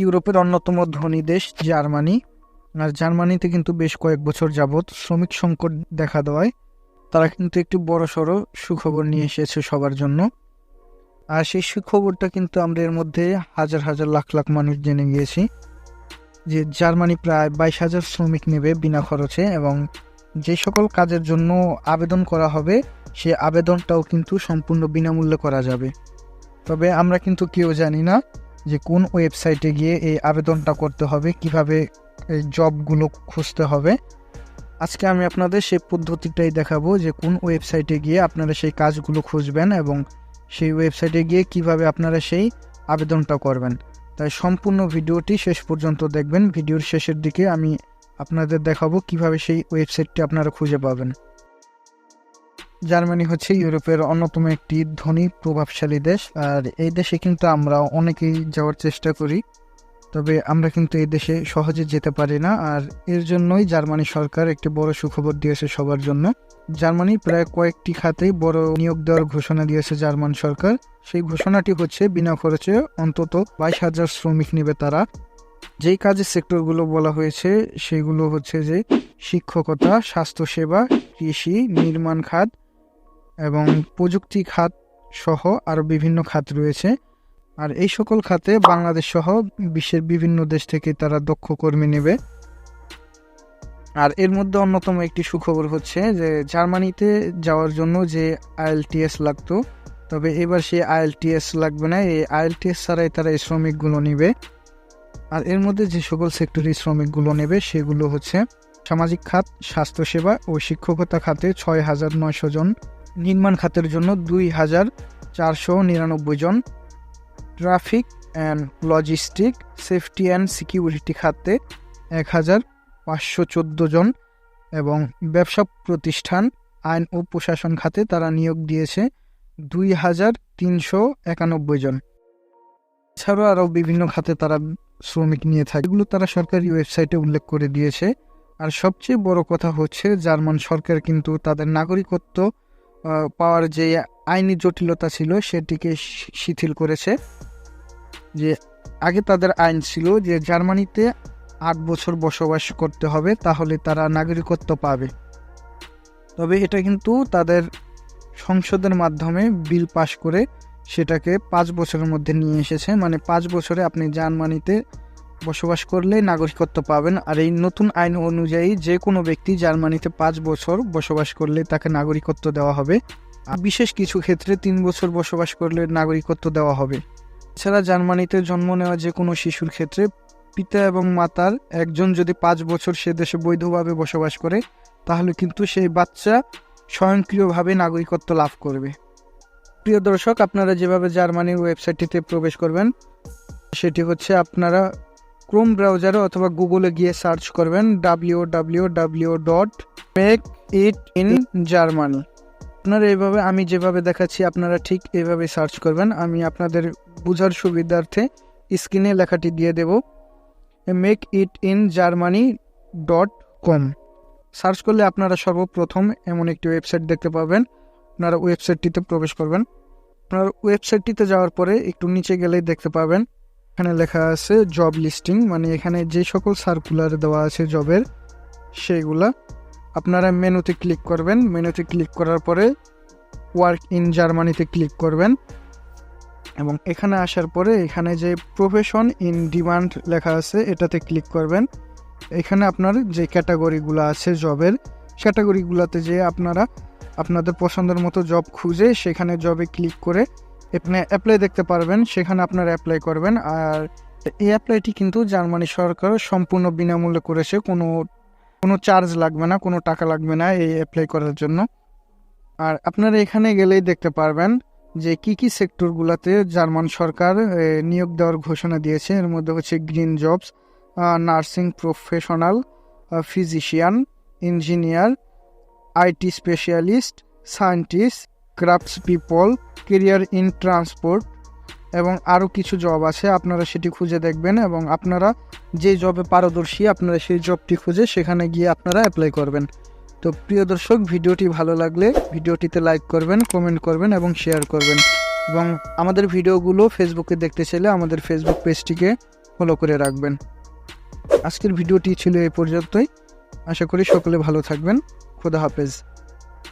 ইউরোপের অন্যতম ধনী দেশ জার্মানি। আর জার্মানিতে কিন্তু বেশ কয়েক বছর যাবৎ শ্রমিক সংকট দেখা দেওয়ায় তারা কিন্তু একটি বড়সড় সুখবর নিয়ে এসেছে সবার জন্য। আর সেই সুখবরটা কিন্তু আমরা এর মধ্যে হাজার হাজার লাখ লাখ মানুষ জেনে গিয়েছি যে জার্মানি প্রায় 22,000 শ্রমিক নেবে বিনা খরচে, এবং যে সকল কাজের জন্য আবেদন করা হবে সে আবেদনটাও কিন্তু সম্পূর্ণ বিনামূল্যে করা যাবে। তবে আমরা কিন্তু কেউ জানি না যে কোন ওয়েবসাইটে গিয়ে এই আবেদনটা করতে হবে, কিভাবে এই জবগুলো খুঁজতে হবে। আজকে আমি আপনাদের সেই পদ্ধতিটাই দেখাবো যে কোন ওয়েবসাইটে গিয়ে আপনারা সেই কাজগুলো খুঁজবেন এবং সেই ওয়েবসাইটে গিয়ে কিভাবে আপনারা সেই আবেদনটা করবেন। তাই সম্পূর্ণ ভিডিওটি শেষ পর্যন্ত দেখবেন। ভিডিওর শেষের দিকে আমি আপনাদের দেখাবো কিভাবে সেই ওয়েবসাইটটি আপনারা খুঁজে পাবেন। জার্মানি হচ্ছে ইউরোপের অন্যতম একটি ধনী প্রভাবশালী দেশ, আর এই দেশে কিন্তু আমরা অনেকেই যাওয়ার চেষ্টা করি, তবে আমরা কিন্তু এই দেশে সহজে যেতে পারি না। আর এর জন্যই জার্মানি সরকার একটি বড় সুখবর দিয়েছে সবার জন্য। জার্মানি প্রায় কয়েকটি খাতেই বড় নিয়োগ দেওয়ার ঘোষণা দিয়েছে জার্মান সরকার। সেই ঘোষণাটি হচ্ছে বিনা খরচে অন্তত 22,000 শ্রমিক নেবে তারা। যেই কাজের সেক্টরগুলো বলা হয়েছে সেগুলো হচ্ছে যে শিক্ষকতা, স্বাস্থ্যসেবা, কৃষি, নির্মাণ খাত এবং প্রযুক্তি খাত সহ আরও বিভিন্ন খাত রয়েছে। আর এই সকল খাতে বাংলাদেশ সহ বিশ্বের বিভিন্ন দেশ থেকে তারা দক্ষ কর্মী নেবে। আর এর মধ্যে অন্যতম একটি সুখবর হচ্ছে যে জার্মানিতে যাওয়ার জন্য যে IELTS লাগতো, তবে এবার সেই IELTS লাগবে না। এই IELTS ছাড়াই তারা এই শ্রমিকগুলো নেবে। আর এর মধ্যে যে সকল সেক্টরে শ্রমিকগুলো নেবে সেগুলো হচ্ছে সামাজিক খাত, স্বাস্থ্যসেবা ও শিক্ষকতা খাতে 6,900 জন, নির্মাণ খাতের জন্য 2,499 জন, traffic and logistic, safety and security খাতে 1,514 জন এবং ব্যবসা প্রতিষ্ঠান, আইন ও প্রশাসন খাতে তারা নিয়োগ দিয়েছে 2,391 জন। এছাড়াও আরও বিভিন্ন খাতে তারা শ্রমিক নিয়ে থাকে, এগুলো তারা সরকারি ওয়েবসাইটে উল্লেখ করে দিয়েছে। আর সবচেয়ে বড় কথা হচ্ছে জার্মান সরকার কিন্তু তাদের নাগরিকত্ব পাওয়ার যে আইনি জটিলতা ছিল সেটিকে শিথিল করেছে। যে আগে তাদের আইন ছিল যে জার্মানিতে 8 বছর বসবাস করতে হবে, তাহলে তারা নাগরিকত্ব পাবে। তবে এটা কিন্তু তাদের সংসদের মাধ্যমে বিল পাশ করে সেটাকে 5 বছরের মধ্যে নিয়ে এসেছে। মানে 5 বছরে আপনি জার্মানিতে বসবাস করলে নাগরিকত্ব পাবেন। আর এই নতুন আইন অনুযায়ী যে কোনো ব্যক্তি জার্মানিতে 5 বছর বসবাস করলে তাকে নাগরিকত্ব দেওয়া হবে। আর বিশেষ কিছু ক্ষেত্রে 3 বছর বসবাস করলে নাগরিকত্ব দেওয়া হবে। এছাড়া জার্মানিতে জন্ম নেওয়া যে কোনো শিশুর ক্ষেত্রে পিতা এবং মাতার একজন যদি 5 বছর সে দেশে বৈধভাবে বসবাস করে, তাহলে কিন্তু সেই বাচ্চা স্বয়ংক্রিয়ভাবে নাগরিকত্ব লাভ করবে। প্রিয় দর্শক, আপনারা যেভাবে জার্মানির ওয়েবসাইটটিতে প্রবেশ করবেন সেটি হচ্ছে আপনারা ক্রোম ব্রাউজারে অথবা গুগলে গিয়ে সার্চ করবেন www.makeitingermany। আপনারা এইভাবে আমি যেভাবে দেখাচ্ছি আপনারা ঠিক এইভাবে সার্চ করবেন। আমি আপনাদের বোঝার সুবিধার্থে স্ক্রিনে লেখাটি দিয়ে দেব, makeitingermany.com। সার্চ করলে আপনারা সর্বপ্রথম এমন একটি ওয়েবসাইট দেখতে পাবেন। আপনারা ওয়েবসাইটটিতে প্রবেশ করবেন। আপনার ওয়েবসাইটটিতে যাওয়ার পরে একটু নিচে গেলেই দেখতে পাবেন এখানে লেখা আছে জব লিস্টিং, মানে এখানে যে সকল সার্কুলার দেওয়া আছে জবের সেইগুলা। আপনারা মেনুতে ক্লিক করবেন। মেনুতে ক্লিক করার পরে ওয়ার্ক ইন জার্মানিতে ক্লিক করবেন এবং এখানে আসার পরে এখানে যে প্রফেশন ইন ডিমান্ড লেখা আছে এটাতে ক্লিক করবেন। এখানে আপনার যে ক্যাটাগরিগুলো আছে জবের, ক্যাটাগরিগুলোতে যে আপনারা আপনাদের পছন্দের মতো জব খুঁজে সেখানে জবে ক্লিক করে এখানে অ্যাপ্লাই দেখতে পারবেন, সেখানে আপনারা অ্যাপ্লাই করবেন। আর এই অ্যাপ্লাইটি কিন্তু জার্মানি সরকার সম্পূর্ণ বিনামূল্যে করেছে, কোনো চার্জ লাগবে না, কোনো টাকা লাগবে না এই অ্যাপ্লাই করার জন্য। আর আপনারা এখানে গেলেই দেখতে পারবেন যে কি কি সেক্টরগুলোতে জার্মান সরকার নিয়োগ দেওয়ার ঘোষণা দিয়েছে। এর মধ্যে হচ্ছে green jobs, nursing professional, physician, engineer, IT specialist, scientist, crafts people, career in transport এবং আরও কিছু জব আছে। আপনারা সেটি খুঁজে দেখবেন এবং আপনারা যে জবে পারদর্শী আপনারা সেই জবটি খুঁজে সেখানে গিয়ে আপনারা অ্যাপ্লাই করবেন। তো প্রিয় দর্শক, ভিডিওটি ভালো লাগলে ভিডিওটিতে লাইক করবেন, কমেন্ট করবেন এবং শেয়ার করবেন। এবং আমাদের ভিডিওগুলো ফেসবুকে দেখতে চাইলে আমাদের ফেসবুক পেজটিকে ফলো করে রাখবেন। আজকের ভিডিওটি ছিল এই পর্যন্তই। আশা করি সকলে ভালো থাকবেন। খোদা হাফেজ।